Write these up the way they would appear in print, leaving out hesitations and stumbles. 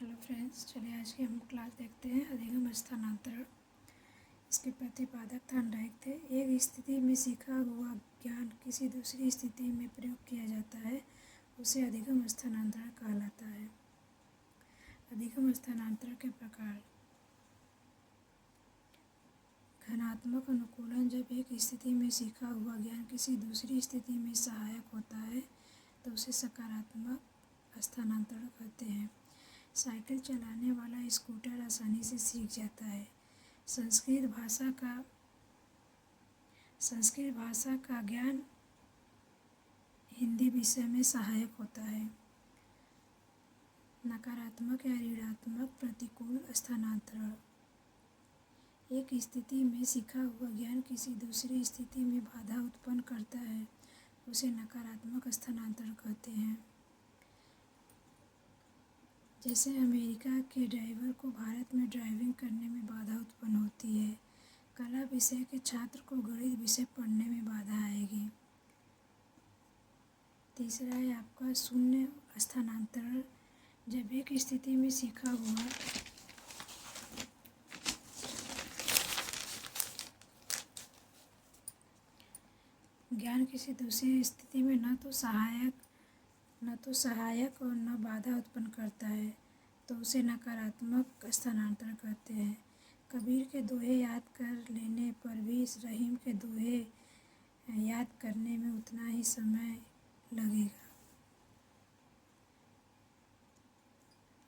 Hello friends, चलिए आज की हम क्लास देखते हैं। अधिगम स्थानांतरण। इसके प्रतिपादक थॉर्नडाइक थे। एक स्थिति में सीखा हुआ ज्ञान किसी दूसरी स्थिति में प्रयोग किया जाता है, उसे अधिगम स्थानांतरण कहलाता है। अधिगम स्थानांतरण के प्रकार। घनात्मक अनुकूलन। जब एक स्थिति में सीखा हुआ ज्ञान किसी दूसरी स्थिति में सहायक होता है तो उसे सकारात्मक स्थानांतरण कहते हैं। साइकिल चलाने वाला स्कूटर आसानी से सीख जाता है। संस्कृत भाषा का ज्ञान हिंदी विषय में सहायक होता है। नकारात्मक या ऋणात्मक प्रतिकूल स्थानांतरण। एक स्थिति में सीखा हुआ ज्ञान किसी दूसरी स्थिति में बाधा उत्पन्न करता है, उसे नकारात्मक स्थानांतरण कहते हैं। जैसे अमेरिका के ड्राइवर को भारत में ड्राइविंग करने में बाधा उत्पन्न होती है, कला विषय के छात्र को गणित विषय पढ़ने में बाधा आएगी। तीसरा है आपका शून्य स्थानांतरण। जब एक स्थिति में सीखा हुआ ज्ञान किसी दूसरी स्थिति में न तो सहायक और न बाधा उत्पन्न करता है तो उसे नकारात्मक स्थानांतरण कहते हैं। कबीर के दोहे याद कर लेने पर भी रहीम के दोहे याद करने में उतना ही समय लगेगा।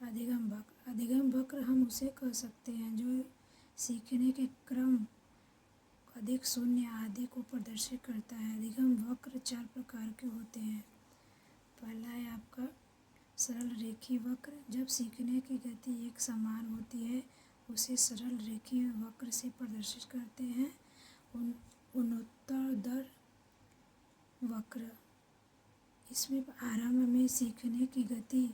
अधिगम वक्र। अधिगम वक्र हम उसे कह सकते हैं जो सीखने के क्रम अधिक शून्य आदि को प्रदर्शित करता है। अधिगम वक्र 4 प्रकार के होते हैं। पहला है आपका सरल रेखीय वक्र। जब सीखने की गति एक समान होती है उसे सरल रेखीय वक्र से प्रदर्शित करते हैं। उत्तरोत्तर वक्र। इसमें आरंभ में सीखने की गति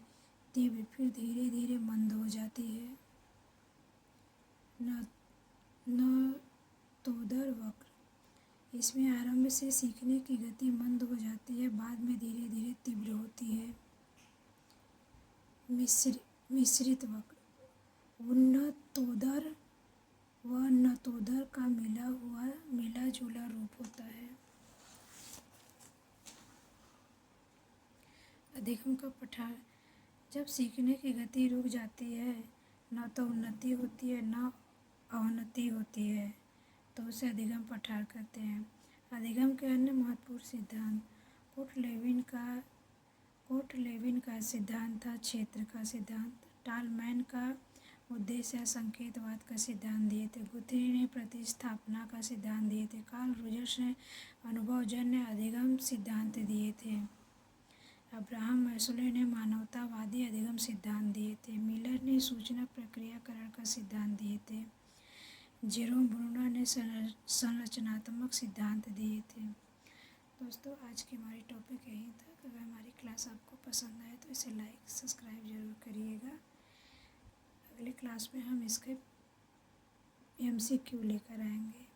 तीव्र फिर धीरे धीरे मंद हो जाती है। नवोत्तर वक्र। इसमें आरंभ से सीखने की गति मंद हो जाती है, बाद में धीरे धीरे तीव्र होती है। मिश्रित वक्र। उन्नतोत्तर व नवोत्तर का मिला जुला रूप होता है। अधिगम का पठार। जब सीखने की गति रुक जाती है, न तो उन्नति होती है न अवनति होती है, तो उसे अधिगम पठार कहते हैं। अधिगम के अन्य महत्वपूर्ण सिद्धांत। कोर्ट-लेविन का सिद्धांत था क्षेत्र का सिद्धांत। टॉलमैन का उद्देश्य संकेतवाद का सिद्धांत दिए थे। गुथ्री ने प्रतिस्थापना का सिद्धांत दिए थे। कार्ल रोजर्स ने अनुभवजन्य अधिगम सिद्धांत दिए थे। अब्राहम मैस्लो ने मानवतावादी अधिगम सिद्धांत दिए थे। मिलर ने सूचना प्रक्रियाकरण का सिद्धांत दिए थे। जेरोम ब्रूनर ने संरचनात्मक सिद्धांत दिए थे। दोस्तों, आज की हमारी टॉपिक यही था। अगर हमारी क्लास आपको पसंद आए तो इसे लाइक सब्सक्राइब ज़रूर करिएगा। अगली क्लास में हम इसके MCQ लेकर आएंगे।